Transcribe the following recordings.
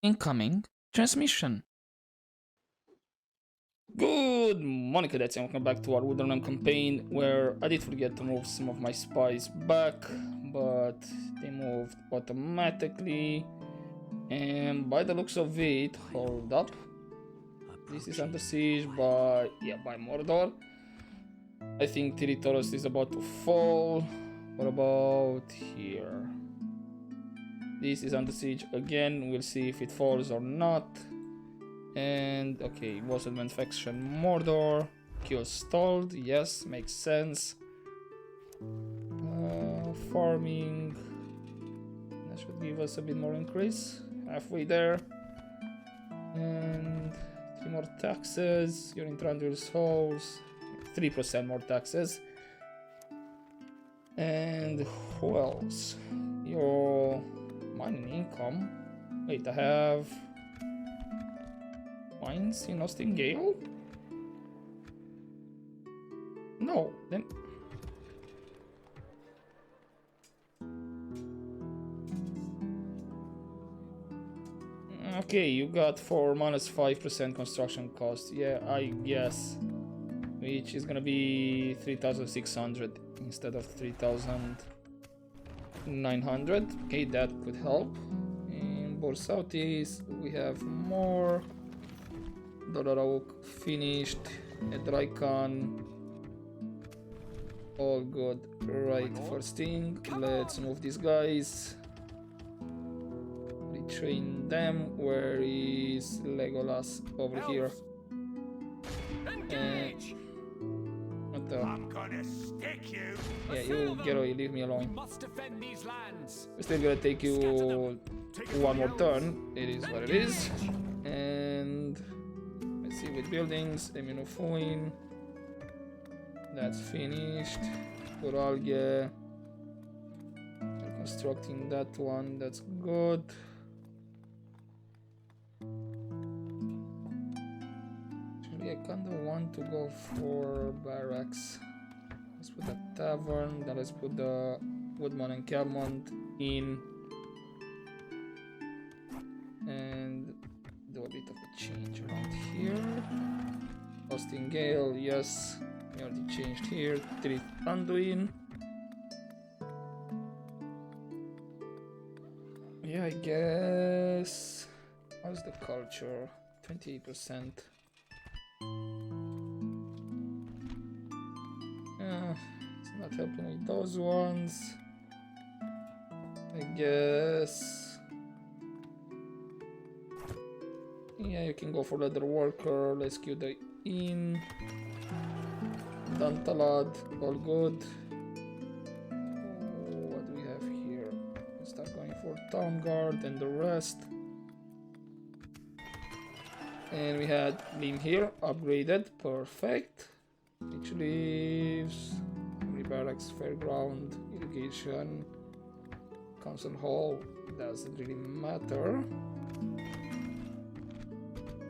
Incoming transmission. Good morning, cadets, and welcome back to our Woodland campaign, where I did forget to move some of my spies back, but they moved automatically. And by the looks of it, hold up, this is under siege by Mordor. I think Tiritoros is about to fall. What about here? This is under siege again. We'll see if it falls or not. And okay, was advanced faction Mordor. Kill stalled. Yes, makes sense. Farming. That should give us a bit more increase. Halfway there. And 3 more taxes. You're in Trandril's halls. 3% more taxes. And who else? Your mining income. Wait, I have mines in Austin Gale? No, then. Okay, you got for minus 5% construction cost. Yeah, I guess. Which is gonna be 3,600 instead of 3,900. Okay, that could help. In Bor Southeast, we have more. Dorauk finished. Edraikan. All good. Right, first thing. Let's move these guys. Retrain them. Where is Legolas? Over here. What the? I'm gonna stick you. Yeah, you get away, leave me alone. We must defend these lands. We're still gonna take you one more turn. It is what it is. And let's see with buildings. Eminofuin. That's finished. Uralge. They're constructing that one. That's good. I kinda want to go for barracks. Let's put a tavern, then let's put the Woodman encampment in and do a bit of a change around here. Austin Gale, yes, we already changed here. Treat Anduin. Yeah, I guess. How's the culture? 28%. It's not helping with those ones. I guess. Yeah, you can go for leather worker. Let's queue the inn. Dantalad, all good. Oh, what do we have here? Let's start going for town guard and the rest. And we had Lim here, upgraded, perfect. Which leaves barracks, fairground, irrigation, council hall. Doesn't really matter.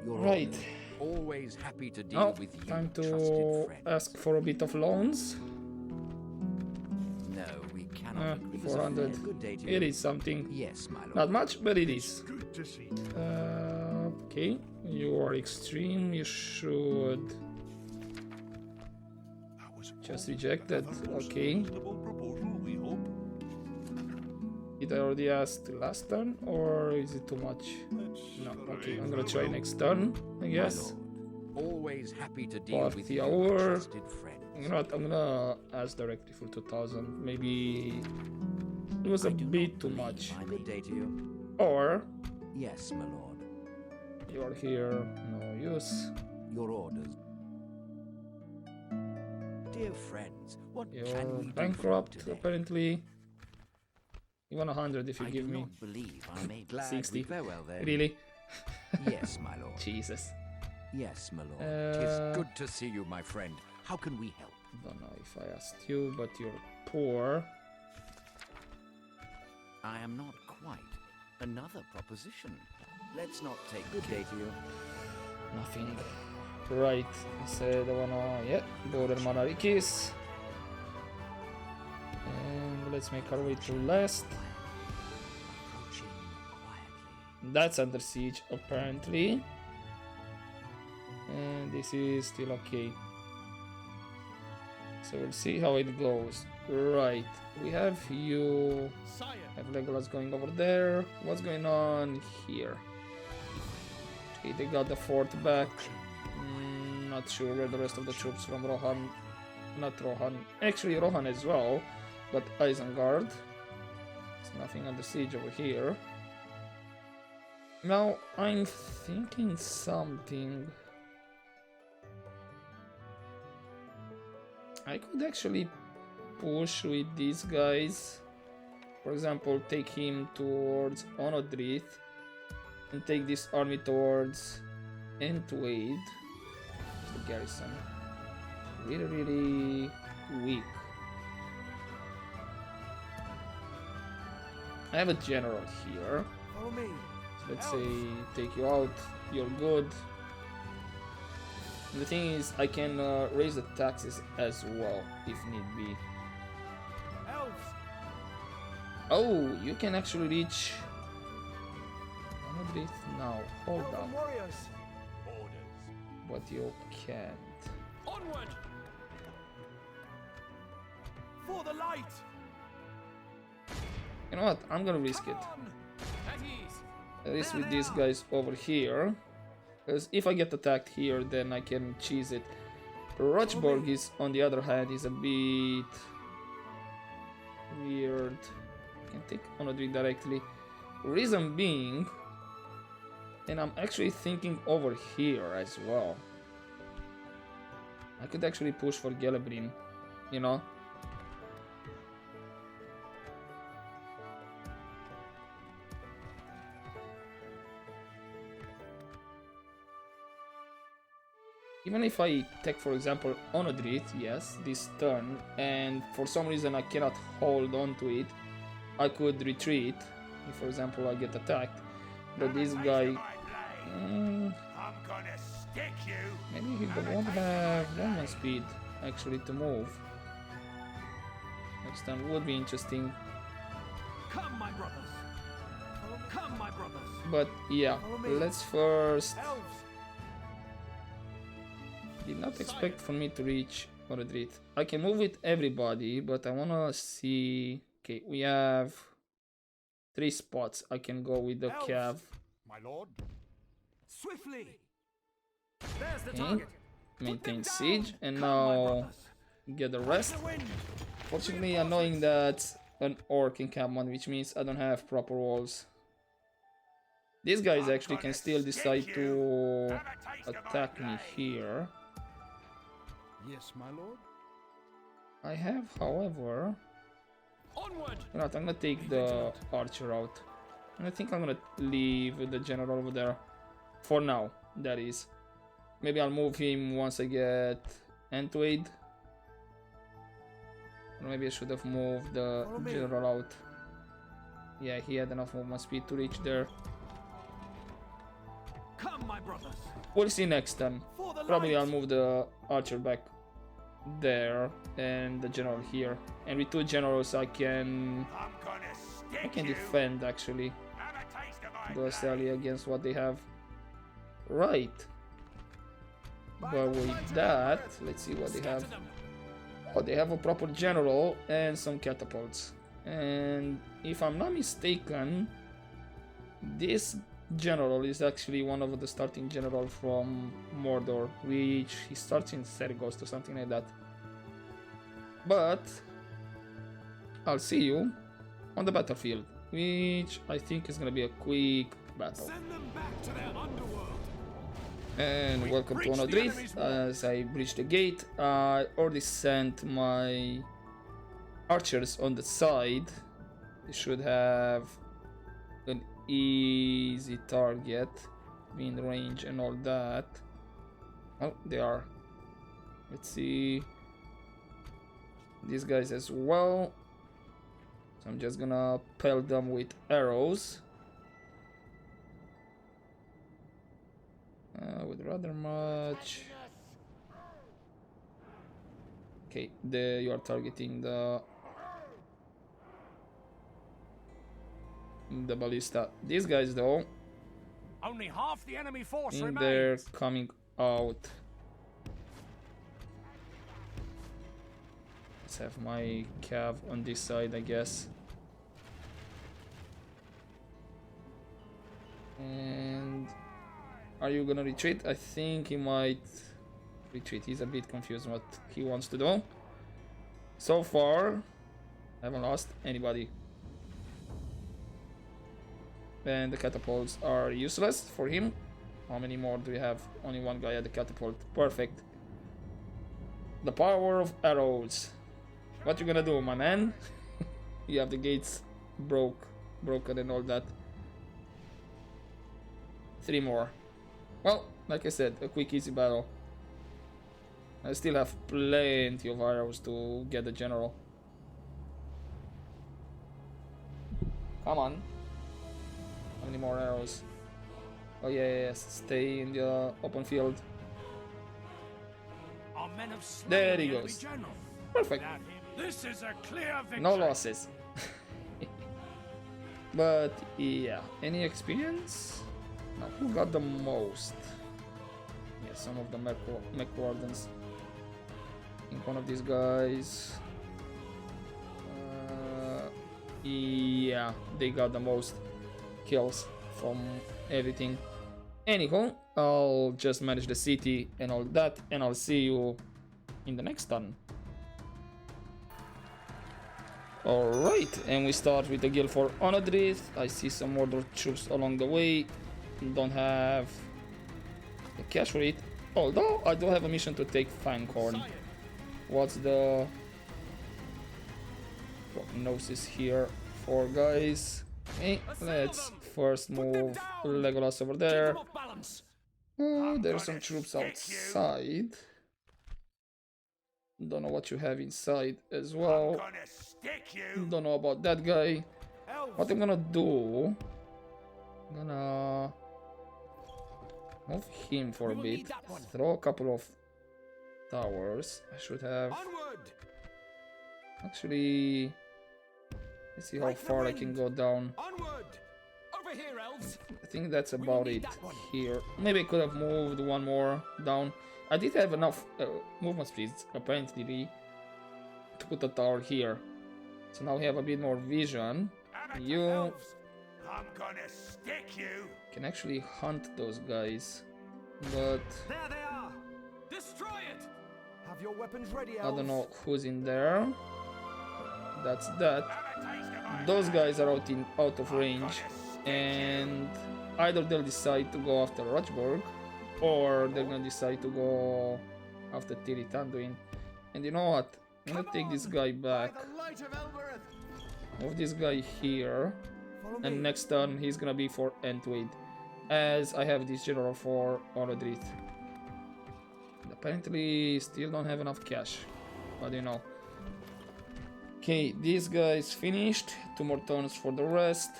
You're right. Always happy to deal with you. Time to ask for a bit of loans. No, we cannot. 400. Good day to it you. is something. Yes, my lord. Not much, but it is. Good to see. Okay, you are extreme. You should. Just rejected. Okay. Did I already ask last turn, or is it too much? No. Okay, I'm gonna try next turn, I guess. Always happy to deal with you, hour. trusted friends. You know what? I'm gonna ask directly for 2,000. Maybe it was a bit too much. Good day to you. Or yes, my lord. You're here. No use. Your orders. Dear friends, what You're can we bankrupt, do today? apparently. Even 100 if you give me. I do not believe I may glad 60. Farewell then. Really? Yes, my lord. Jesus. Yes, my lord. Tis good to see you, my friend. How can we help? Don't know if I asked you, but you're poor. I am not quite. Another proposition. Let's not take good day to you. Nothing. Right, I said I wanna, yeah, border monarchies. And let's make our way to last. That's under siege apparently. And this is still okay. So we'll see how it goes. Right, we have you. Have Legolas going over there. What's going on here? Okay, they got the fort back. Not sure where the rest of the troops from Rohan. Not Rohan. Actually, Rohan as well. But Isengard. There's nothing under siege over here. Now, I'm thinking something. I could actually push with these guys. For example, take him towards Onodrith and take this army towards Entwade. The garrison. Really weak. I have a general here. Follow me. So let's say take you out. You're good. And the thing is, I can raise the taxes as well if need be. Elves. Oh, you can actually reach Onodrith now. Hold on. Warriors. But you can't. Onward. For the light. You know what? I'm gonna risk it. At least with these guys over here. Because if I get attacked here, then I can cheese it. Rochborg is, on the other hand, is a bit weird. I can take Onodrith directly. Reason being, and I'm actually thinking over here as well. I could actually push for Gelebrin, you know? Even if I take, for example, Onodrith, yes, this turn, and for some reason I cannot hold on to it, I could retreat, if for example I get attacked, but this guy, maybe he won't have movement speed, actually, to move. Next time would be interesting. Come, my brothers. Come, my brothers. But yeah, let's first... Did not expect for me to reach Onodrith. I can move with everybody, but I wanna see... Okay, we have 3 spots. I can go with the Cav. My lord. Swiftly. There's the Okay. target. Maintain siege, and now get the rest. Fortunately, annoying that an orc encampment, which means I don't have proper walls. These guys actually can still decide to attack me here. Yes, my lord. I have, however... Onward. You know what, I'm gonna take the archer out. And I think I'm gonna leave the general over there. For now, that is. Maybe I'll move him once I get Entwade. Or maybe I should have moved the general out. Yeah, he had enough movement speed to reach there. Come, my brothers. We'll see next time. Probably I'll move the archer back there and the general here. And with 2 generals I can defend actually the Astali against what they have. Right. But with that, let's see what they have. Oh, they have a proper general and some catapults. And if I'm not mistaken, this general is actually one of the starting general from Mordor, which he starts in Sergost or something like that. But I'll see you on the battlefield, which I think is gonna be a quick battle. Send them back to their underworld. And welcome to Onodrith. As I breach the gate, I already sent my archers on the side. They should have an easy target, in range and all that. Oh, they are. Let's see. These guys as well. So I'm just gonna pelt them with arrows. With rather much. Okay, there you are targeting the ballista. These guys though, Only half the enemy force In there, remains. coming out. Let's have my cav on this side, I guess. And are you gonna retreat? I think he might retreat. He's a bit confused what he wants to do. So far, I haven't lost anybody. And the catapults are useless for him. How many more do we have? Only one guy at the catapult. Perfect. The power of arrows. What you gonna do, my man? You have the gates broken and all that. 3 more. Well, like I said, a quick easy battle. I still have plenty of arrows to get the general. Come on. How many more arrows? Oh yeah, yes. Stay in the open field. Our men have slain There the he enemy goes. general. Perfect. This is a clear victory. No losses. But yeah, any experience? Now, who got the most? Yeah, some of the mech wardens. I think one of these guys. Yeah, they got the most kills from everything. Anyhow, I'll just manage the city and all that, and I'll see you in the next turn. Alright, and we start with the guild for Onodrith. I see some order troops along the way. Don't have the cash for it. Although I do have a mission to take Fanghorn. What's the prognosis here for guys? Okay, let's first move Legolas over there. Oh, there's some troops outside. Don't know what you have inside as well. Don't know about that guy. What I'm gonna do, I'm gonna move him for a bit, throw a couple of towers. I should have actually, let's see how far I can go down. I think that's about it here. Maybe I could have moved one more down. I did have enough movement speeds apparently to put a tower here. So now we have a bit more vision. You can actually hunt those guys, but There they are. Destroy it. Have your weapons ready, I don't elves. know who's in there. That's that. Those guys are out of range, and either they'll decide to go after Rochburg, or they're gonna decide to go after Tiritanduin. And you know what? I'm gonna take this guy back. Move this guy here. And next turn he's gonna be for Entwade, as I have this general for Onodrith. Apparently still don't have enough cash, but you know. Okay, this guy's finished. 2 more turns for the rest.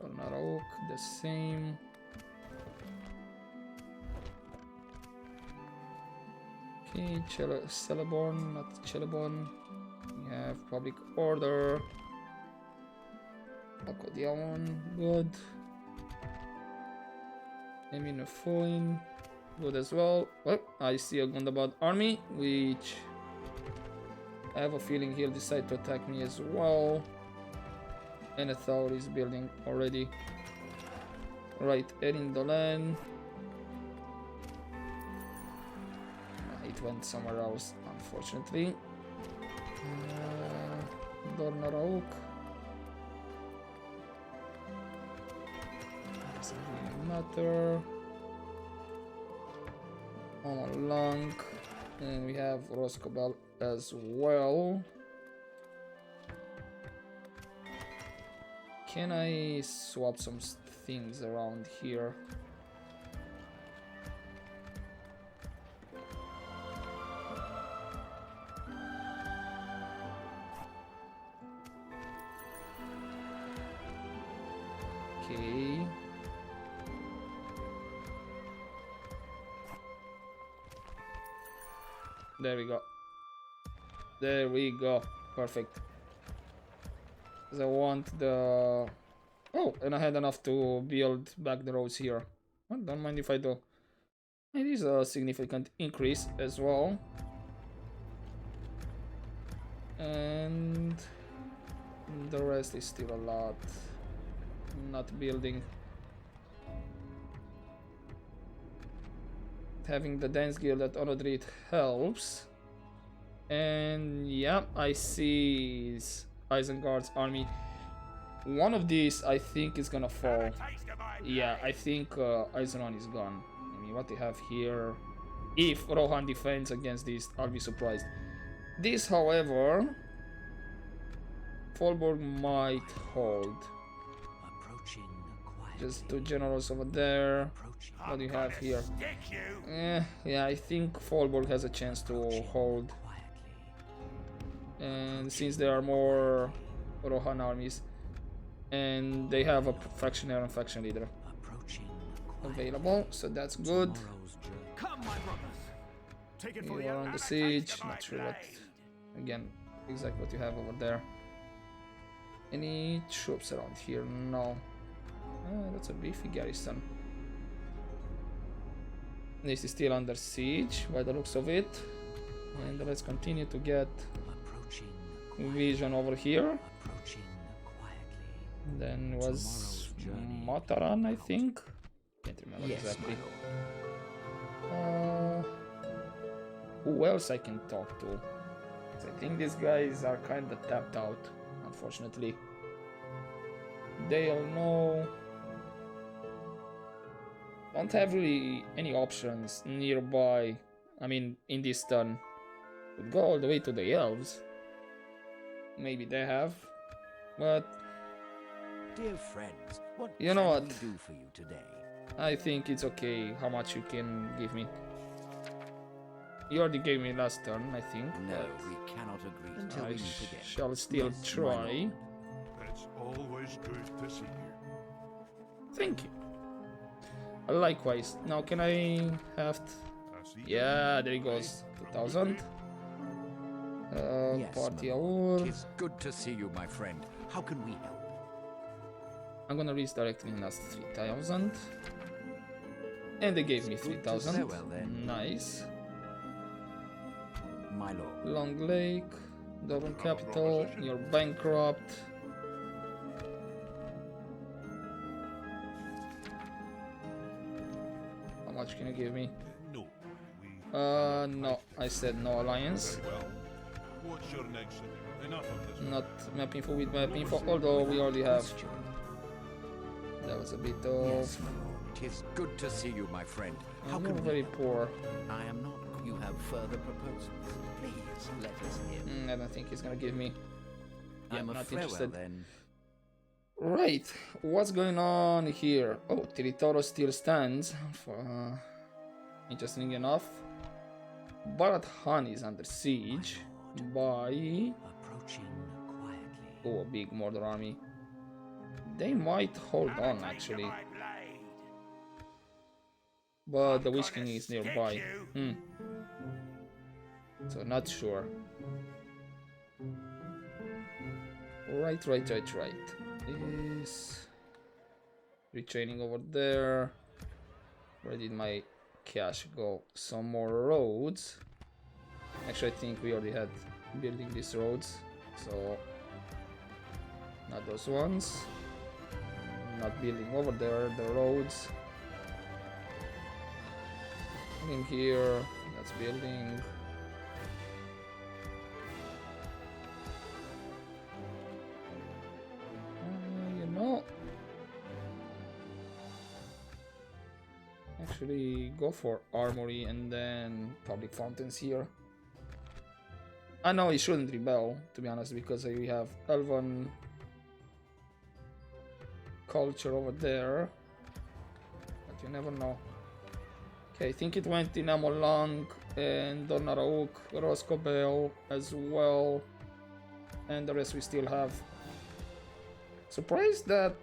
Narok, the same. Okay, Celeborn, not Celeborn. We have Public Order. Akodiamon, good. Eminofoin, good as well. Well, I see a Gundabad army, which I have a feeling he'll decide to attack me as well. And a tower is building already. Right, Erin Dolan. It went somewhere else, unfortunately. Dornarauk. Doesn't really matter. Lang. And we have Roskobel as well. Can I swap some things around here? Okay. There we go. There we go. Perfect. 'Cause I want the Oh, and I had enough to build back the roads here. Well, don't mind if I do. It is a significant increase as well. And the rest is still a lot. Not building. Having the dance guild at Onodrit helps. And yeah, I see Isengard's army. One of these I think is gonna fall. Yeah, I think Aizeron is gone. I mean, what they have here. If Rohan defends against this, I'll be surprised. This, however, Folborg might hold. Just two generals over there. What do you have here? Yeah, I think Folborg has a chance to hold. And since there are more Rohan armies, and they have a factionary and faction leader available, so that's good. Come, my brothers. Take it for You are on the siege. Not sure what, again, exactly what you have over there. Any troops around here? No. That's a beefy garrison. This is still under siege by the looks of it. And let's continue to get vision over here. Then was Mataran, I think. Can't remember exactly. Who else I can talk to? I think these guys are kind of tapped out, unfortunately. They'll know. Don't have really any options nearby. I mean, in this turn. Could go all the way to the elves. Maybe they have. But Dear friends, what you know can what? we do for you today? I think it's okay how much you can give me. You already gave me last turn, I think. No, we cannot agree until I we meet again. shall still Yes, my try. lord. It's always good to see you. Thank you. Likewise. Now can I have... I see. Yeah, there he goes. 2000. Yes, Party my lord. hour. Tis good to see you, my friend. How can we help? I'm gonna redirect in last 3000. And they gave me It's good to 3000. farewell, then. Nice. My lord. Long Lake. Dublin Capital. You're bankrupt. How much can you give me? No, we. No. I said no alliance. Very well. What's your next thing? Enough of this. Not map info with map info, although we already have. That was a bit of. Yes, my lord. Tis good to see you, my friend. How You're can we very help? poor. I am not. You have further proposals? Please let us hear. I don't think he's gonna give me. I'm not a farewell interested. then. Right, what's going on here? Oh, Tiritoro still stands. For, interesting enough. Barat Han is under siege by Approaching quietly. a big Mordor army. They might hold on actually, but the Witch King is nearby. So not sure. Right. Is retraining over there. Where did my cash go? Some more roads. Actually, I think we already had building these roads, so not those ones. Not building over there the roads. In here, that's building. You know, actually go for armory and then public fountains here. I know he shouldn't rebel, to be honest, because we have Elven culture over there, but you never know. Okay, I think it went in Amolang and Dornarauk, Roscobel as well, and the rest we still have. Surprised that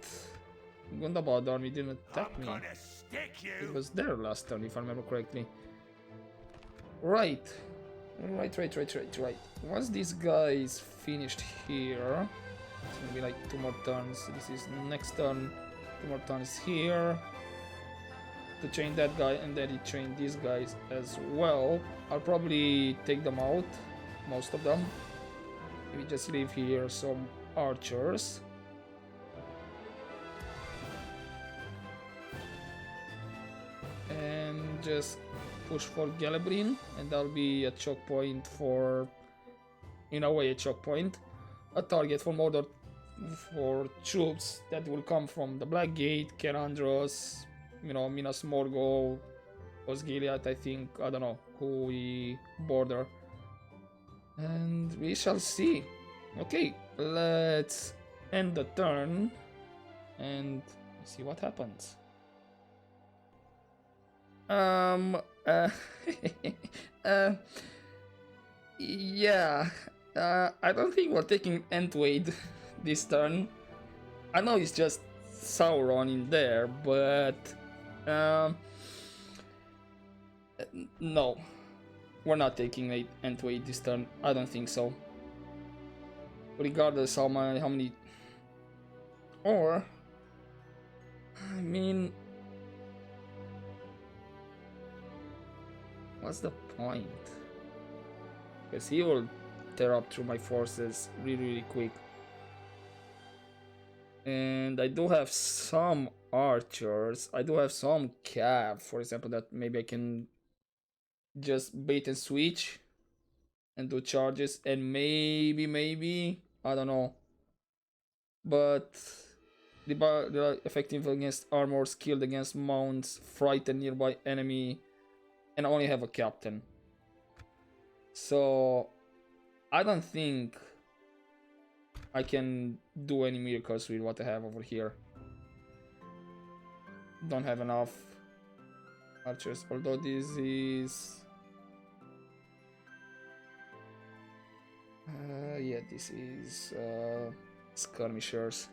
Gundabad army didn't attack me. It was there last turn, if I remember correctly. Right. Once these guys finished here, It's gonna be like 2 more turns. This is next turn. 2 more turns here to chain that guy, and then he chain these guys as well. I'll probably take them out, most of them. We just leave here some archers. And just push for Galabrin, and that'll be a choke point for, in a way, a choke point. A target for Mordor for troops that will come from the Black Gate, Kerandros, you know, Minas Morgul, Osgiliath, I think, I don't know who we border. And we shall see. Okay, let's end the turn and see what happens. Yeah, I don't think we're taking Entwade this turn. I know it's just Sauron in there, but no, we're not taking Entwade this turn. I don't think so. Regardless how many, or I mean, what's the point? Because he will tear up through my forces really quick. And I do have some archers. I do have some cav, for example, that maybe I can just bait and switch and do charges, and maybe I don't know. But they are effective against armor, skilled against mounts, frighten nearby enemy, and I only have a captain. So I don't think I can do any miracles with what I have over here. Don't have enough archers, although this is yeah, this is skirmishers.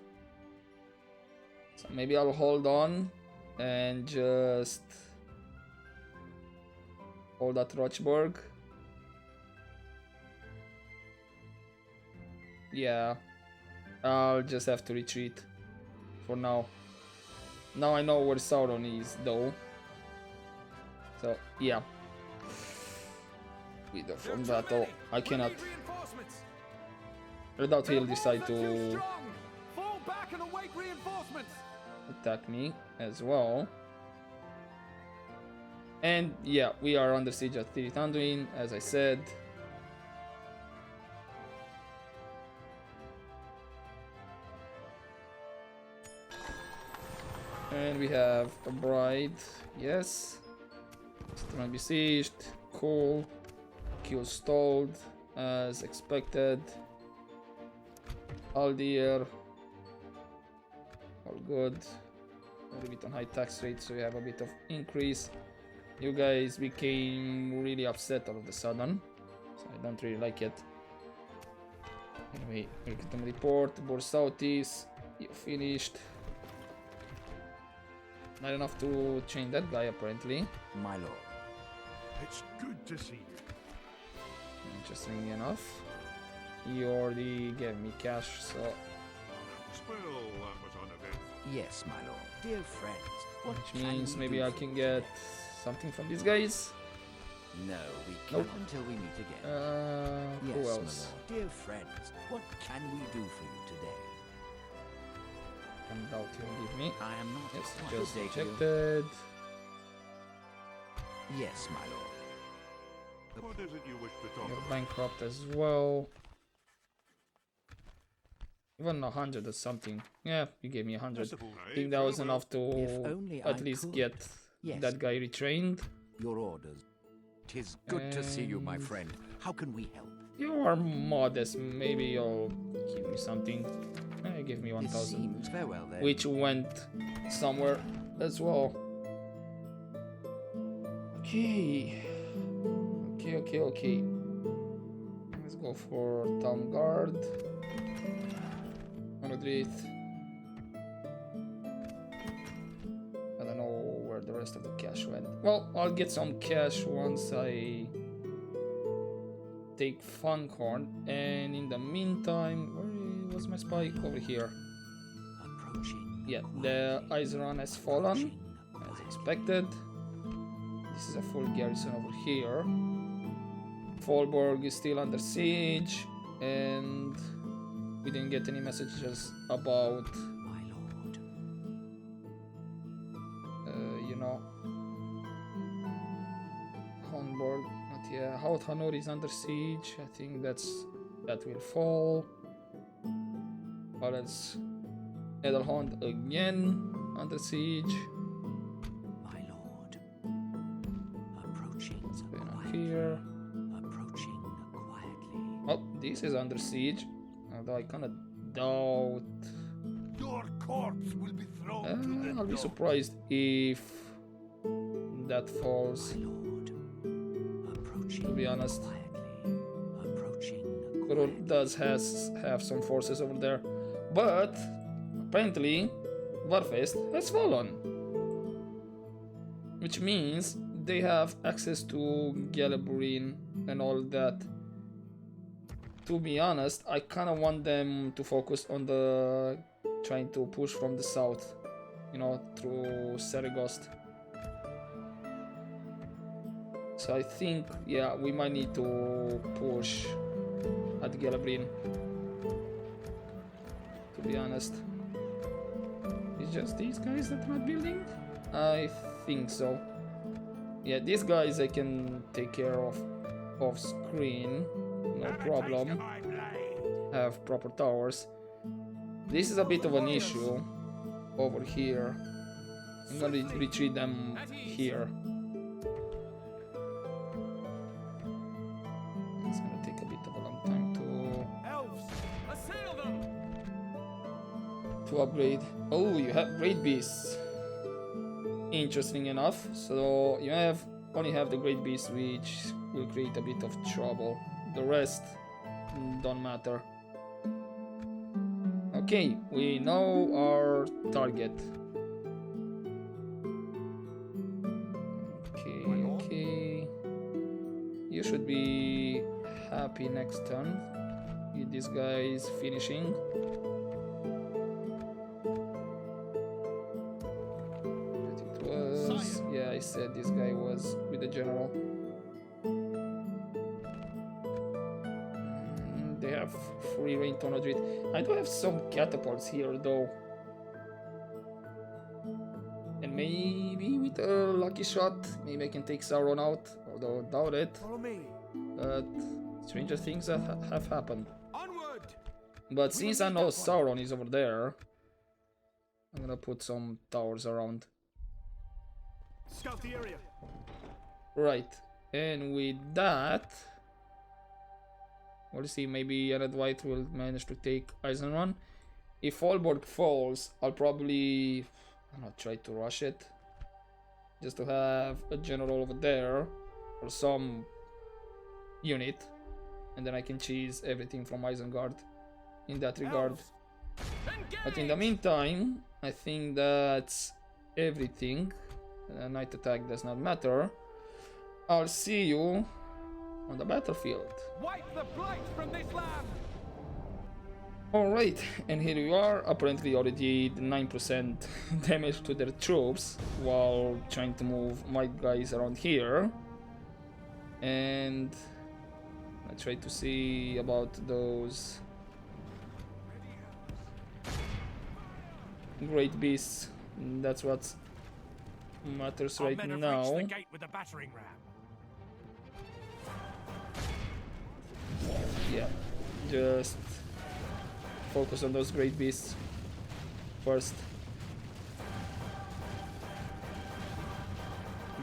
So maybe I'll hold on and just hold that Rochburg. Yeah, I'll just have to retreat for now. Now I know where Sauron is, though. So, yeah. With the front battle, I cannot. I doubt he'll decide to attack me as well. And yeah, we are under siege at Tirith Anduin, as I said. And we have a bride, yes. Strong besieged, cool. Kill stalled, as expected. Aldir, all good. A little bit on high tax rate, so we have a bit of increase. You guys became really upset all of a sudden, so I don't really like it. Anyway, Milton report, Bor Southeast, you finished. Not enough to chain that guy, apparently. My lord. It's good to see you. Interestingly enough, he already gave me cash, so Well, that was uneventful. Yes, my lord. Dear friends, what which can means we maybe do I for can you get today? something from these guys. No, we Nope. can't until we meet again. Who Yes, my else? lord. Dear friends, what can we do for you today? I doubt he'll give me. I am not Yes, quite just a day to you. rejected. Yes, my lord. What is it you wish to talk You're about? bankrupt as well. Even 100 or something. Yeah, you gave me 100. I think that was enough to If only at I least could. get Yes. that guy retrained. Your orders. 'Tis good to see you, my And- friend. How can we help? You are modest. Maybe you'll give me something. Give me This 1,000. seems very well then. Which went somewhere as well. Okay. Okay. Let's go for Town Guard. Galudirith. I don't know where the rest of the cash went. Well, I'll get some cash once I take Fanghorn. And in the meantime, where was my spy? Over here. Approaching. Yeah, the Iceron has fallen, as expected. This is a full garrison over here. Fallborg is still under siege, and we didn't get any messages about, My lord. you know, Hornborg. Not yet. Hout Hanor is under siege. I think that will fall. Or else Edelhond again under siege. My lord. Approaching. Going on here. Approaching quietly. Oh, this is under siege. Although I kinda doubt. Your corpse will be thrown to the I'll be dogs. surprised if that falls. My lord. Approaching. To be honest, Quietly. Approaching. Kurul does have some forces over there, but apparently Warfest has fallen, which means they have access to Galaburin and all that. To be honest, I kind of want them to focus on the trying to push from the south, you know, through Saragost. So I think, yeah, we might need to push at Galabrin. To be honest, it's just these guys that are not building. I think so. Yeah, these guys I can take care of off screen, no problem. Have proper towers. This is a bit of an issue over here. I'm gonna retreat them here. It's gonna take a bit of a long time Elves, assail them! to upgrade. Oh, you have great beasts. Interesting enough. So you only have the great beasts, which will create a bit of trouble. The rest don't matter. Okay, we know our target. Okay. You should be happy next turn. This guy is finishing. It was. Yeah, I said this guy was with the general. They have free reign Tonodrit. I do have some catapults here though. And maybe with a lucky shot, maybe I can take Sauron out, although I doubt it. Follow me. But stranger things have happened. Onward! But since I know Sauron is over there, I'm gonna put some towers around. Scout the area. Right, and with that, we'll see, maybe Red White will manage to take Eisenrun. If Fallborg falls, I'll probably try to rush it, just to have a general over there, or some unit, and then I can cheese everything from Isengard in that regard. Elves, But in the meantime, I think that's everything. Night attack does not matter. I'll see you on the battlefield. wipe the blight from this land! Alright, and here you are. Apparently already did 9% damage to their troops while trying to move my guys around here. And I try to see about those great beasts. That's what matters right now. The gate with the battering ram. Yeah, just focus on those great beasts first.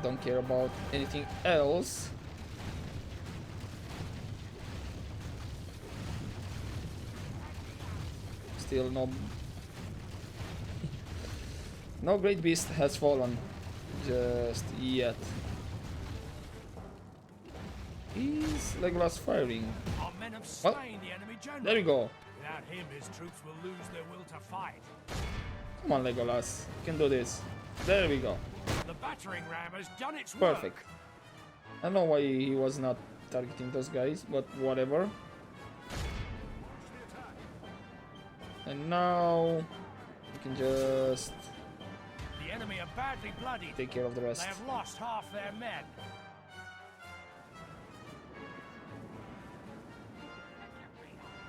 Don't care about anything else. Still no great beast has fallen just yet. Is Legolas firing? Our men have Oh, slain the enemy general. there we go. Without him, his troops will lose their will to fight. Come on, Legolas, you can do this. There we go. The battering ram has done its work. Perfect. I don't know why he was not targeting those guys, but whatever. And now we can just The enemy are badly bloodied. take care of the They rest. have lost half their men.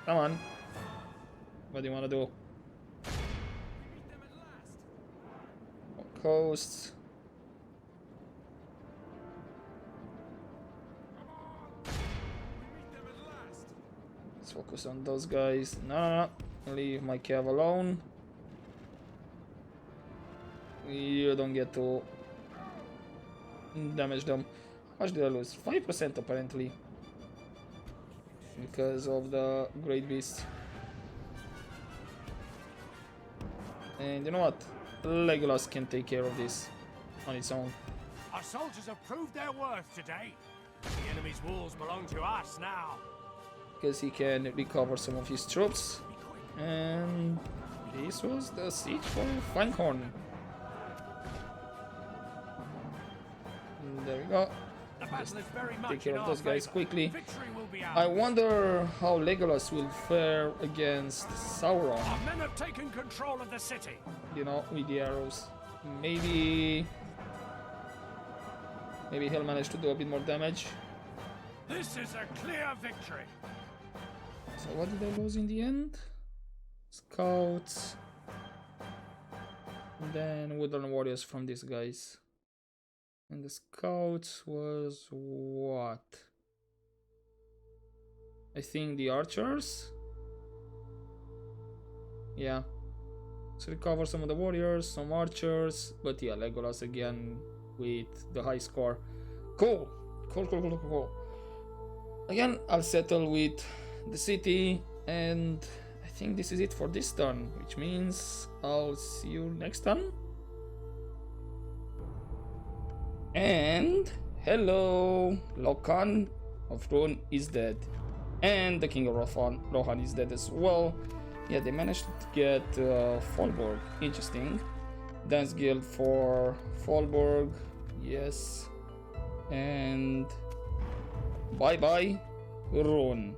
Come on. What do you want to do? Coasts. Let's focus on those guys. No. Leave my cav alone. You don't get to damage them. How much did I lose? 5% apparently. Because of the Great Beast. And you know what? Legolas can take care of this on its own. Our soldiers have proved their worth today. The enemy's walls belong to us now. Because he can recover some of his troops. And this was the siege for Fanghorn. There we go. The battle is very much Take care in of our those guys favor. quickly. Victory will be ours. I wonder how Legolas will fare against Sauron. Our men have taken control of the city. You know, with the arrows. Maybe he'll manage to do a bit more damage. This is a clear victory. So what did I lose in the end? Scouts. And then Woodland warriors from these guys. And the scouts was what? I think the archers? Yeah. So recover some of the warriors, some archers, but yeah, Legolas again with the high score. Cool. Cool. Again, I'll settle with the city, and I think this is it for this turn, which means I'll see you next turn. And hello, Lokan of Rune is dead, and the King of Rohan is dead as well. Yeah, they managed to get Fallborg. Interesting. Dance Guild for Fallborg, yes, and bye Rune.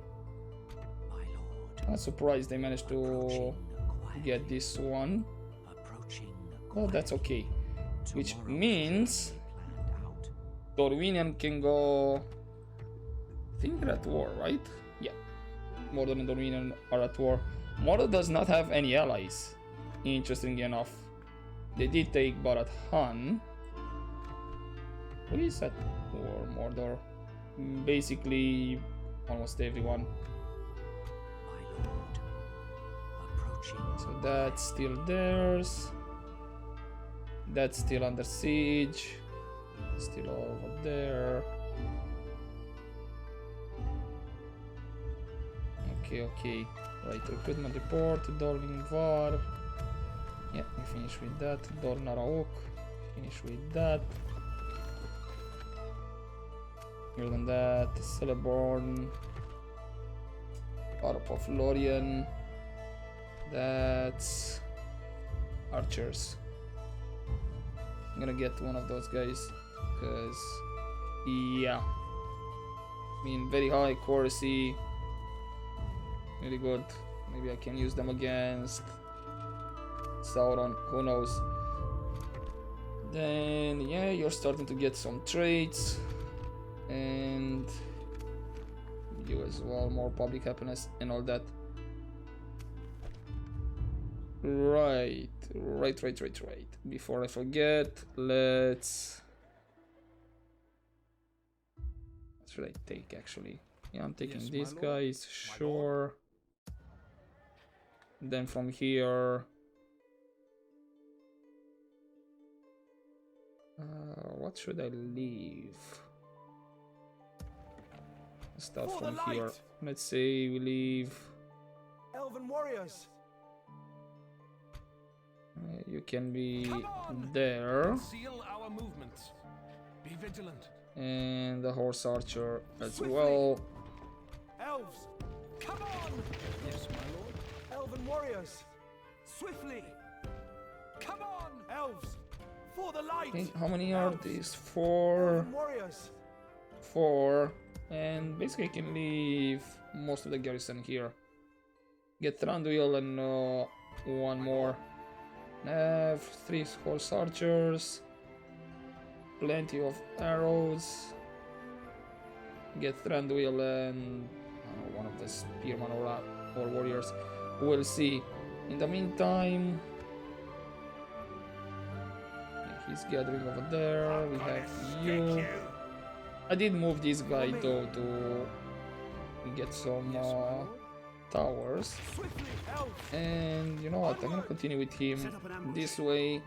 My lord. I'm surprised they managed to get this one. Well, that's okay. Which means Dorwinian can go. I think they're at war, right? Yeah. Mordor and Dorwinian are at war. Mordor does not have any allies. Interestingly enough. They did take Barat Han. Who is at war? Mordor. Basically, almost everyone. My lord. Approaching. So that's still theirs. That's still under siege. Still over there. Okay. Right, recruitment report, Dorvin Var. Yeah, we finish with that. Dornaraok. Finish with that. Other than that, Celeborn. Arp of Lorien. That's archers. I'm gonna get one of those guys. Because, yeah, I mean, very high accuracy, really good. Maybe I can use them against Sauron, who knows. Then, yeah, you're starting to get some traits, and you as well, more public happiness and all that. Right. Before I forget, let's... What should I take actually? Yeah, I'm taking Yes, these my lord. guys, My sure. Then from here... what should I leave? Start For the from here. light! Let's say we leave... Elven warriors. you can be Come on! there. Seal our movements. Be vigilant. And the horse archer as Swiftly. well. Elves. Come on! Yes, my lord. Elven warriors. Swiftly. Come on! Elves. For the light! Okay, how many are these? Four. Elven warriors. And basically I can leave most of the garrison here. Get Thranduil and one more. Have 3 horse archers, plenty of arrows. Get Thranduil and one of the spearmen or warriors. We'll see. In the meantime, he's gathering over there. We have you. I did move this guy though to get some towers, and you know what, I'm gonna continue with him this way,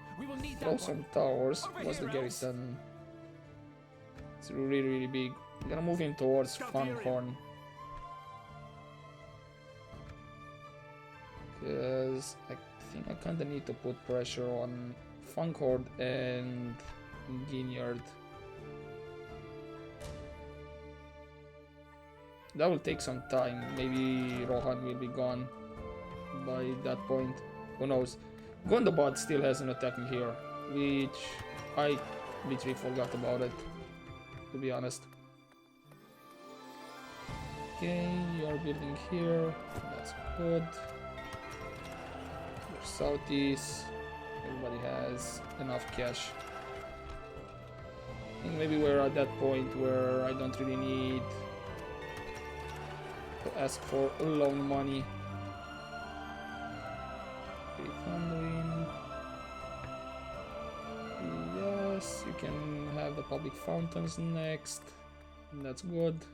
throw some towers. What's the garrison? It's really big. I'm gonna move him towards Fanghorn, because I think I kinda need to put pressure on Fanghorn and Ginyard. That will take some time. Maybe Rohan will be gone by that point. Who knows? Gondobad still has an attacking here, which I literally forgot about it, to be honest. Okay, you're building here. That's good. Your southeast. Everybody has enough cash. I think maybe we're at that point where I don't really need to ask for loan money. Okay, Thundering. Yes, you can have the public fountains next. That's good.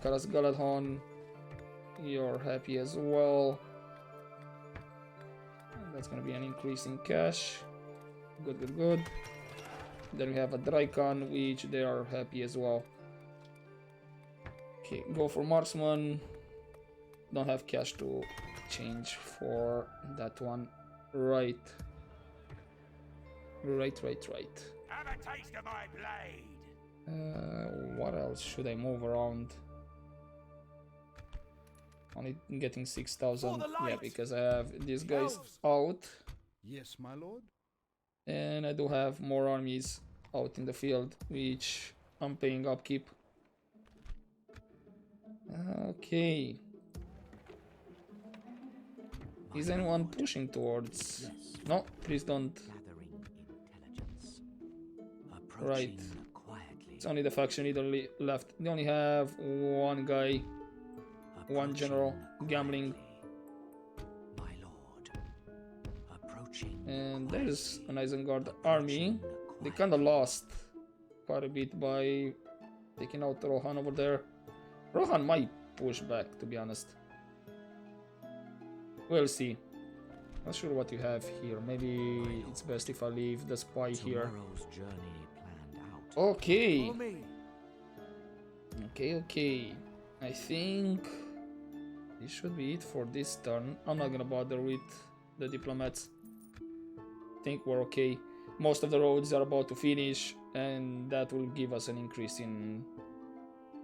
Arachîr Galudirithon, you're happy as well. And that's gonna be an increase in cash. Good. Then we have a Drycon, which they are happy as well. Okay, go for marksman. Don't have cash to change for that one. Right. Have a taste of my blade. What else should I move around? Only getting 6,000. Yeah, because I have these guys out. Yes, my lord. And I do have more armies out in the field, which I'm paying upkeep. Okay. Is anyone pushing towards? No, please don't. Right. It's only the faction leader left. They only have one guy, one general gambling. And there's an Isengard army. They kinda lost quite a bit by taking out Rohan over there. Rohan might push back, to be honest. We'll see. Not sure what you have here. Maybe it's best if I leave the spy here. Okay. Okay. I think this should be it for this turn. I'm not gonna bother with the diplomats. I think we're okay. Most of the roads are about to finish, and that will give us an increase in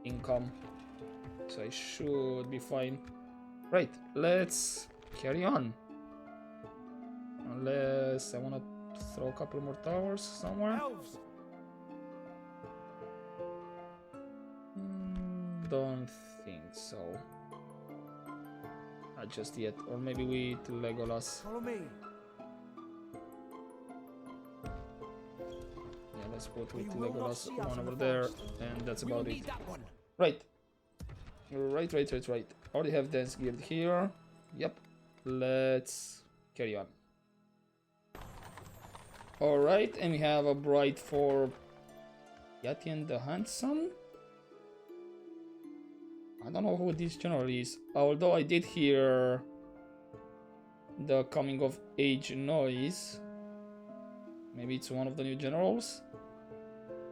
income. So I should be fine. Right, let's carry on. Unless I want to throw a couple more towers somewhere. Don't think so. Not just yet. Or maybe we to Legolas. Follow me. Yeah, let's put with Legolas one over there, and that's about it. Right. Right. Already have dance geared here. Yep. Let's carry on. Alright, and we have a bride for Yatian the Handsome. I don't know who this general is, although I did hear the coming of age noise. Maybe it's one of the new generals.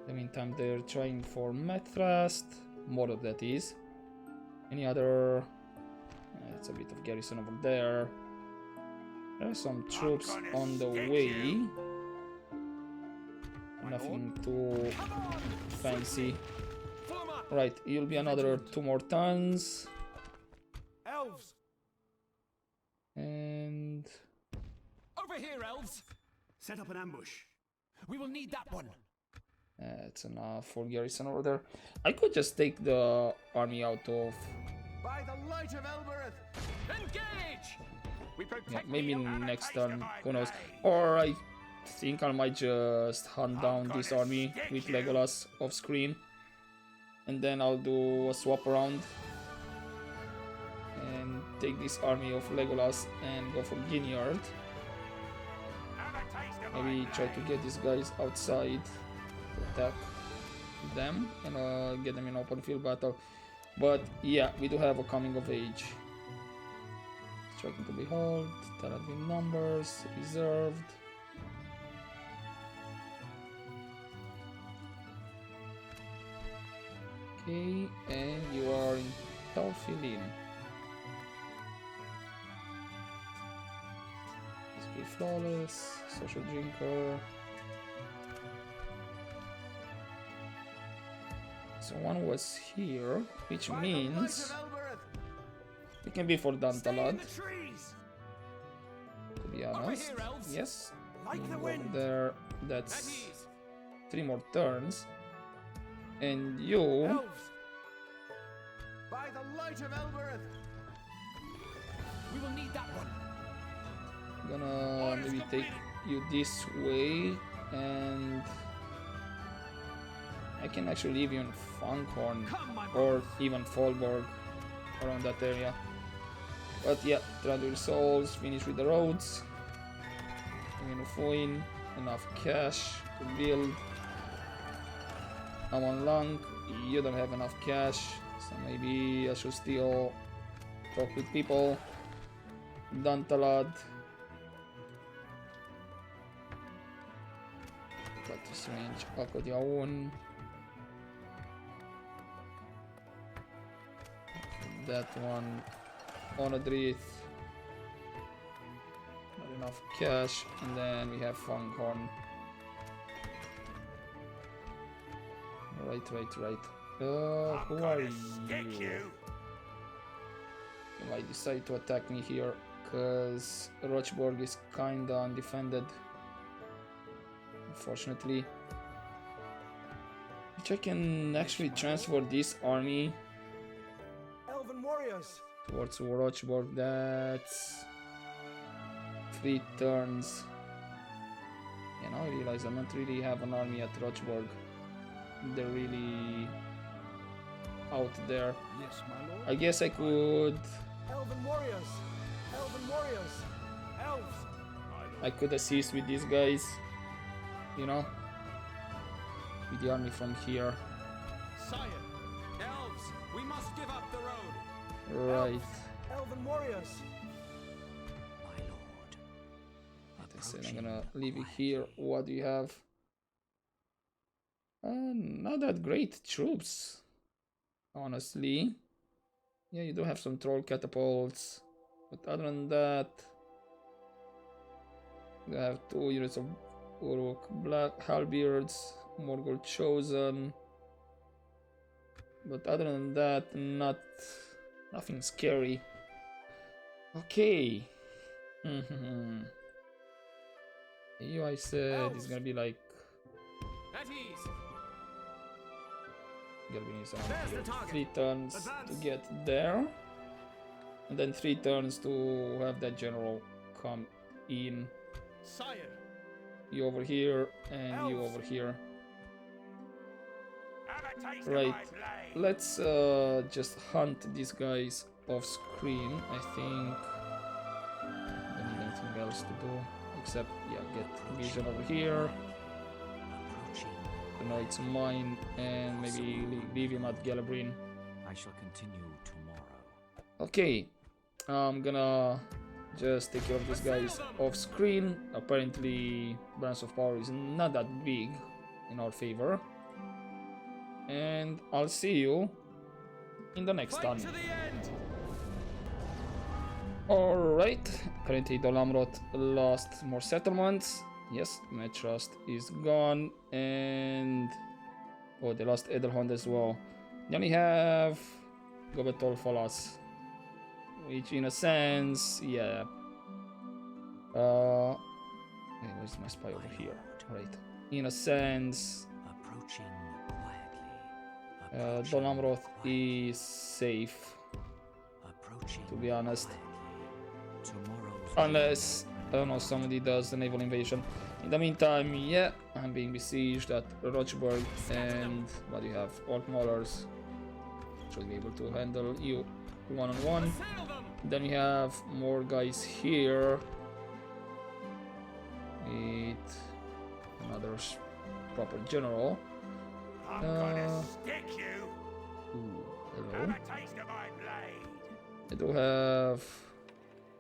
In the meantime, they're trying for Metrast. More of that is. Any other? It's a bit of garrison over there. There are some troops on the way. Nothing too fancy. Right, you'll be another 2 more turns. Elves. And Over here, elves. Set up an ambush. We will need that one. it's enough for garrison over there. I could just take the army out of... By the light of Elbereth. Engage! Yeah, maybe next turn, who knows. Or I think I might just hunt down this army with Legolas off screen. And then I'll do a swap around. And take this army of Legolas and go for Guineard. Maybe try to get these guys outside to attack them and get them in open field battle. But yeah, we do have a coming of age. Striking to behold, Taradvin numbers, reserved. Okay, and you are in Taufilin. SK Flawless, Social Drinker. So one was here, which means it can be for Dantalad, to be honest. Yes, over there, that's 3 more turns. And you... By the light of Elbereth. We will need that one. Gonna maybe take you this way, and I can actually leave you in Fanghorn or even Fallborg around that area. But yeah, Traduil Souls, finish with the roads. Fuin, enough cash to build. I'm on Lung, you don't have enough cash, so maybe I should still talk with people. Dantalad. Practice range, Akodiaun. That one, Onodrith. Not enough cash, and then we have Fanghorn. Right. Who are you? You might decide to attack me here, because Rochborg is kinda undefended, unfortunately. Which I can actually transfer this army Elven warriors towards Rochborg. That's 3 turns. And I realize I don't really have an army at Rochborg. They're really out there. Yes, my lord. I guess I could... Elven warriors. Elves. I could assist with these guys, you know, with the army from here. Sire, elves, we must give up the road. Right. Elven warriors. My lord. Like I said, I'm gonna leave it here. What do you have? Not that great troops, honestly. Yeah, you do have some troll catapults, but other than that, you have 2 units of Uruk Black Halberds, Morgul Chosen. But other than that, nothing scary. Okay. You, I said, it's gonna be like. At ease. Gonna be some 3 turns to get there, and then 3 turns to have that general come in. Sire. You over here and you over here. Right. Let's just hunt these guys off screen. I think I don't need anything else to do except get vision over here. No, it's mine, and maybe leave him at Galabrin. I shall continue tomorrow. Okay, I'm gonna just take care of these guys off screen. Apparently, balance of power is not that big in our favor, and I'll see you in the next turn. Alright, currently Dolamrot lost more settlements. Yes, my trust is gone, and they lost Edelhond as well. They only have Gobetol Falas, which in a sense, yeah. Wait, where's my spy over here? Right. In a sense, Approaching quietly. Dolamroth is safe, Approaching to be honest. Tomorrow's Unless, I don't know, somebody does a naval invasion. In the meantime, yeah, I'm being besieged at Rochburg, and what do you have? Orc Maulers should be able to handle you one-on-one. Then we have more guys here with another proper general. I'm gonna stick you. Ooh, Have hello. a taste of my blade. I do have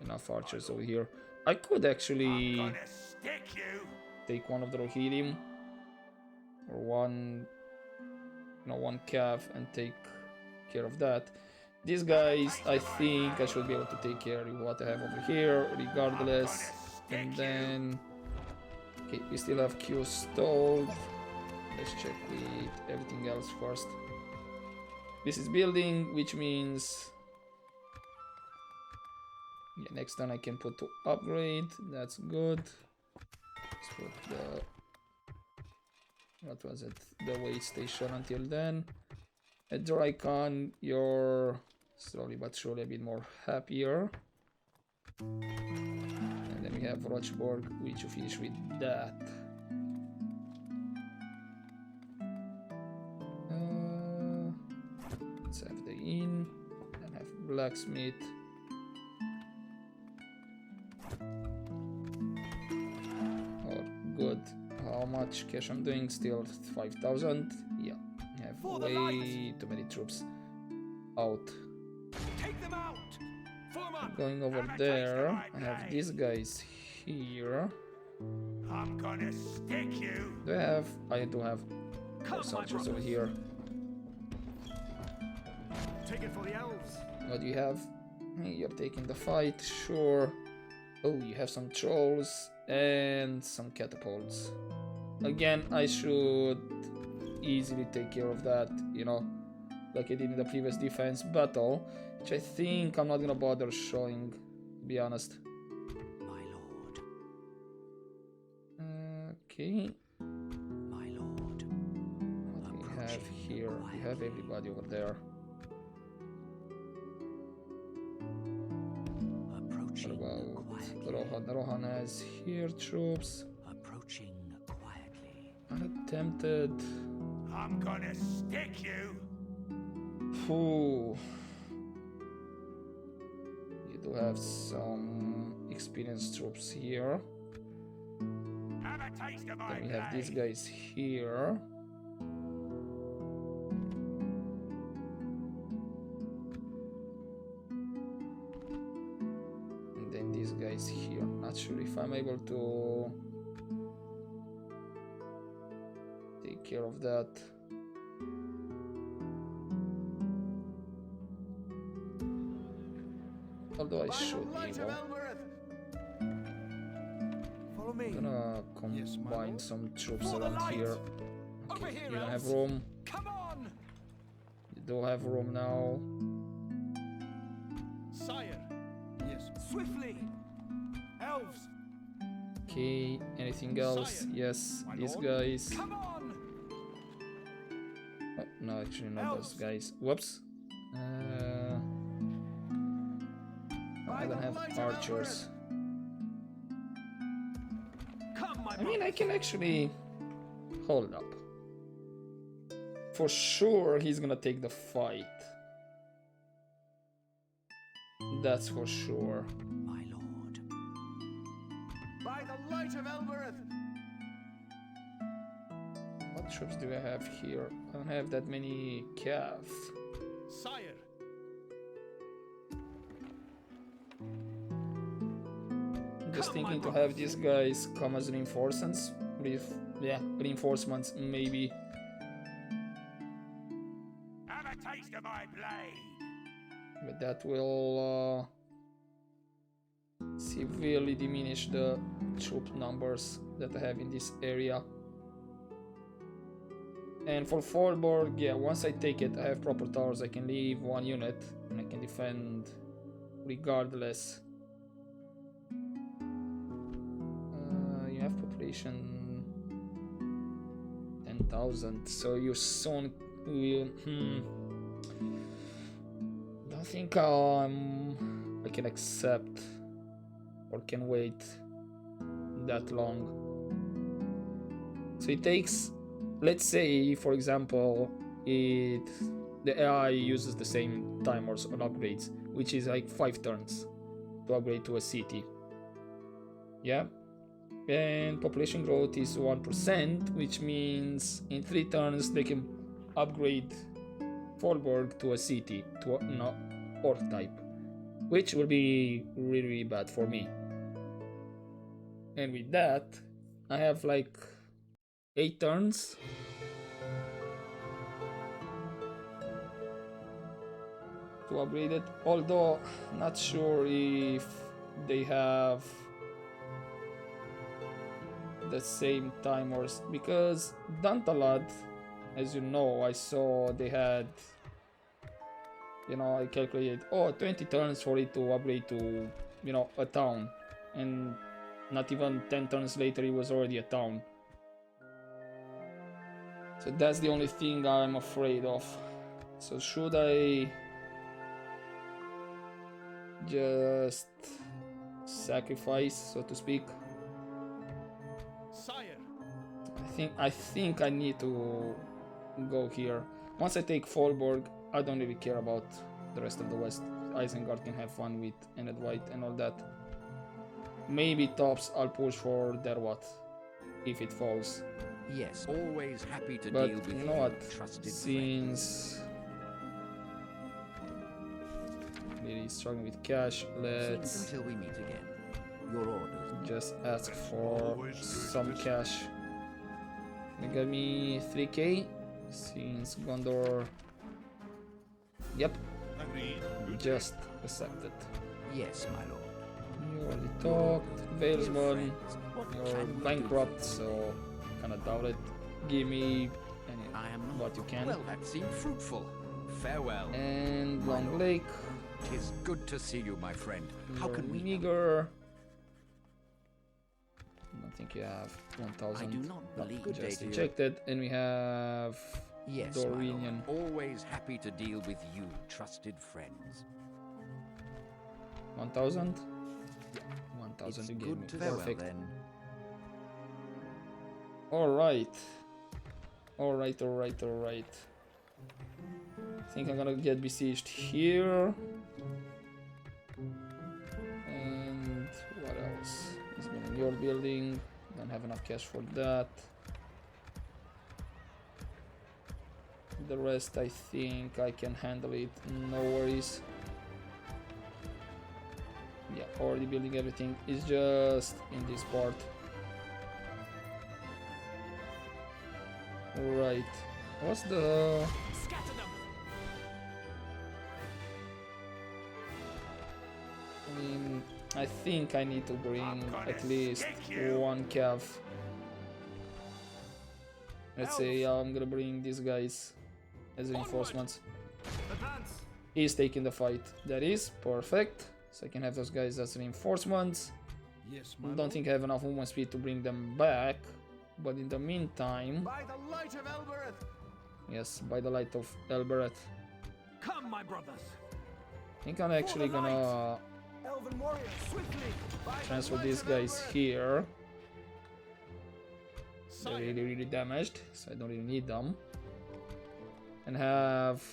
enough archers over here. I could actually I'm gonna stick you. take one of the Rohirrim or one, one calf and take care of that. These guys, I think I should be able to take care of what I have over here, regardless. And then, okay, we still have Q stalled. Let's check with everything else first. This is building, which means yeah, next turn I can put to upgrade. That's good. Let's put the, what was it? The wait station until then. At Drycon, you're slowly but surely a bit more happier. And then we have Rochborg, which you finish with that. Let's have the inn, and have blacksmith. Oh, good. How much cash I'm doing? Still 5,000. Yeah, I have way too many troops out. Take them out. Form up. Going over there, I have these guys here. I'm gonna stick you. Do I have? I do have more soldiers over here. Take it for the elves. What do you have? You're taking the fight, sure. Oh, you have some trolls and some catapults. Again, I should easily take care of that, you know, like I did in the previous defense battle, which I think I'm not gonna bother showing, to be honest. My lord. Okay, My lord. what do we have here? We have everybody over there. Approaching What quietly. about Rohan? Rohan has here troops. Approaching quietly. I'm tempted. I'm gonna stick you. Ooh. You do have some experienced troops here. Have a taste of my Then we have these blade. guys here. And then these guys here. Not sure if I'm able to take care of that. Although I should be able. Follow me. I'm gonna Yes, my combine lord. some troops For the around light. here. Over Okay, here, you don't have elves. room. Come on, You do have room now. sire. Yes. Swiftly. Elves. Okay, anything else? Sire. Yes, My these lord. guys. Come on. Oh, no, actually not those Elves. guys. Whoops. I don't have archers. Come, my I mean, I brothers. can actually hold up. For sure, he's gonna take the fight. That's for sure. My lord. By the light of Elbereth. What troops do I have here? I don't have that many calf. Sire. I'm just Come, my thinking to brothers. have these guys come as reinforcements. Reinforcements maybe. Have a taste of my blade. But that will severely diminish the troop numbers that I have in this area. And for Fallborg, yeah, once I take it, I have proper towers. I can leave one unit and I can defend regardless. You have population 10,000, so you soon will. Don't think I can accept or can wait that long. So it takes, let's say for example, the AI uses the same timers on upgrades, which is like 5 turns to upgrade to a city. Yeah, and population growth is 1%, which means in 3 turns they can upgrade Fallborg to a city, to an orc type, which will be really, really bad for me. And with that, I have like 8 turns. To upgrade it, although not sure if they have the same timers, because Dantalad, as you know, I saw they had, you know, I calculated, 20 turns for it to upgrade to, you know, a town, and not even 10 turns later it was already a town. So that's the only thing I'm afraid of. So should I just sacrifice, so to speak? Sire. I think I need to go here. Once I take Fallborg, I don't really care about the rest of the West. Isengard can have fun with Ened White and all that. Maybe tops I'll push for Derwat if it falls. Yes, always happy to But deal with you know what? trusted Since really struggling with cash, friends. let's Until we meet again. Your orders. just ask for Always good some to see. cash. They got me 3k since Gondor. Yep, Agreed. just accepted. Yes, my lord. You already talked. Valesborn, Friends, what you're can we do? bankrupt, so kinda doubt it. Give me I am not. what you can. Well, that seemed fruitful. Farewell. And Long Lake. 'Tis good to see you, my friend. How You're can we? meager. I don't think you have 1000. I do not believe Just Data. ejected, and we have Yes, my Dorinian. lord. Always happy to deal with you, trusted friends. 1000. It's 1000 you gave me. good to farewell Perfect. then. Alright. Alright. I think I'm gonna get besieged here. And what else? He's been in your building. Don't have enough cash for that. The rest I think I can handle it, no worries. Yeah, already building everything. Is just in this part. Right. What's the... Scatter them. I mean, I think I need to bring gonna at least stick you. 1 cav. Let's say I'm gonna bring these guys as reinforcements. Advance. He's taking the fight. That is perfect. So I can have those guys as reinforcements. Yes, I don't think I have enough movement speed to bring them back. But in the meantime, By the light of Elbereth. yes, by the light of Elbereth, Come, my brothers. I think I'm actually gonna Elven warriors, swiftly. By the transfer light these of guys Elbereth. here. They're Sire. really, really damaged, so I don't really need them. And have,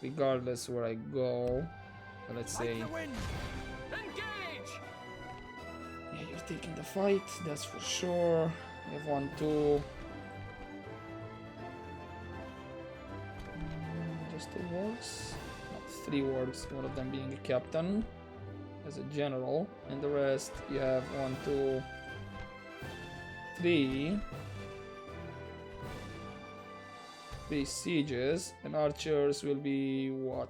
regardless where I go, let's say, Like the wind. Engage. yeah, you're taking the fight, that's for sure. You have 1, 2. Just 2 wards? Not 3 wards, one of them being a captain as a general, and the rest you have 1, 2, 3 sieges, and archers will be what?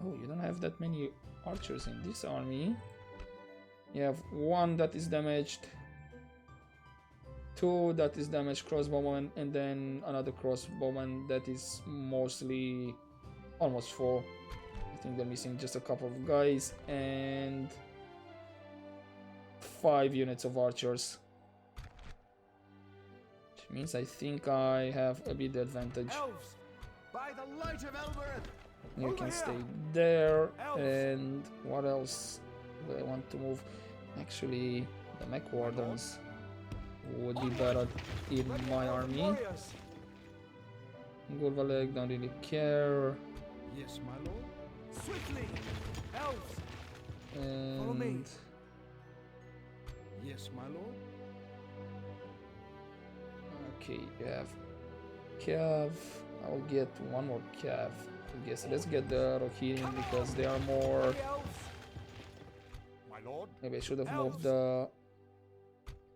Oh, you don't have that many archers in this army. You have 1 that is damaged, 2 that is damaged crossbowman, and then another crossbowman that is mostly almost full. I think they're missing just a couple of guys, and 5 units of archers. Which means I think I have a bit advantage. Elves. By the light of Elbereth. You can stay there. And what else do I want to move? Actually, the mech wardens would be better in my army. Warriors. Gurvaleg, don't really care. Yes, my lord. Swiftly. Elves. Follow me. And Yes, my lord. okay, you have Cav. I'll get one more Cav. I guess let's get the Rohirrim because they are more. Hurry, elves. My lord, Maybe I should have moved the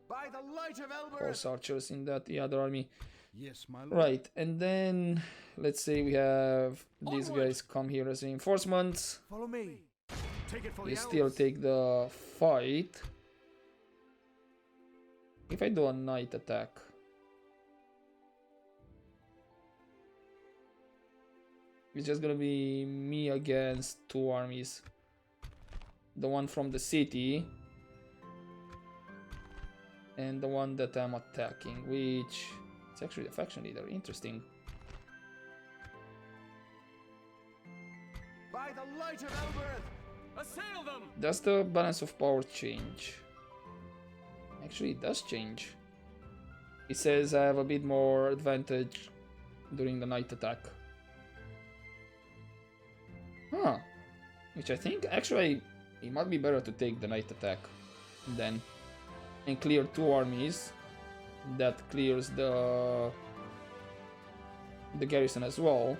By the light of Elbereth. horse archers in that the other army. Yes, my lord. Right, and then let's say we have these Onward. guys come here as reinforcements. Follow me. take it for You the still elves. take the fight. If I do a night attack, it's just gonna be me against two armies. The one from the city and the one that I'm attacking, which it's actually the faction leader. Interesting. By the light of Elbereth. Assail them. Does the balance of power change? Actually, it does change. It says I have a bit more advantage during the night attack. Huh. Which I think, actually, it might be better to take the night attack then. And clear two armies. That clears the garrison as well.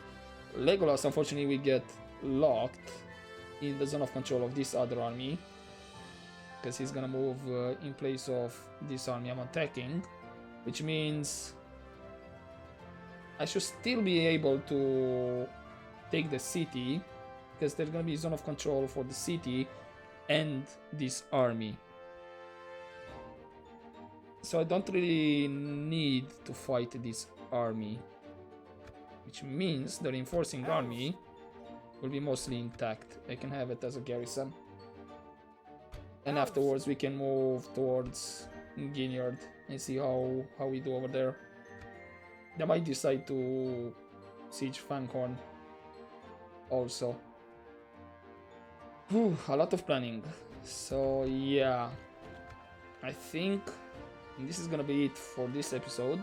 Legolas, unfortunately, we get locked in the zone of control of this other army. Because he's gonna move in place of this army I'm attacking. Which means I should still be able to take the city. Because there's gonna be zone of control for the city and this army. So I don't really need to fight this army. Which means the reinforcing army will be mostly intact. I can have it as a garrison. And afterwards we can move towards Ginyard and see how we do over there. They might decide to siege Fanghorn also. Whew, a lot of planning. So yeah, I think this is gonna be it for this episode.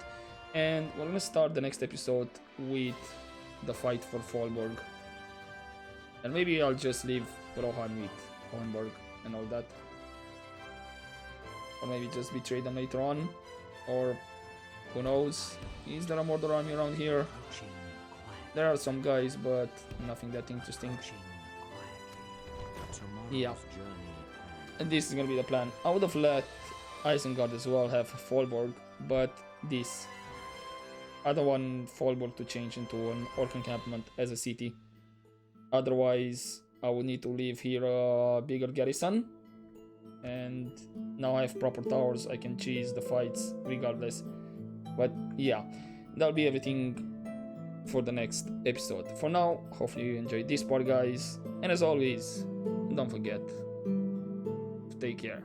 And we're gonna start the next episode with the fight for Fallborg. And maybe I'll just leave Rohan with Hornburg and all that. Or maybe just betray them later on. Or who knows? Is there a Mordor army around here? There are some guys, but nothing that interesting. Yeah. And this is gonna be the plan. I would have let Isengard as well have Fallborg, but this. I don't want Fallborg to change into an orc encampment as a city. Otherwise, I would need to leave here a bigger garrison. And now I have proper towers, I can cheese the fights regardless. But yeah, that'll be everything for the next episode. For now, hopefully you enjoyed this part, guys. And as always, don't forget to take care.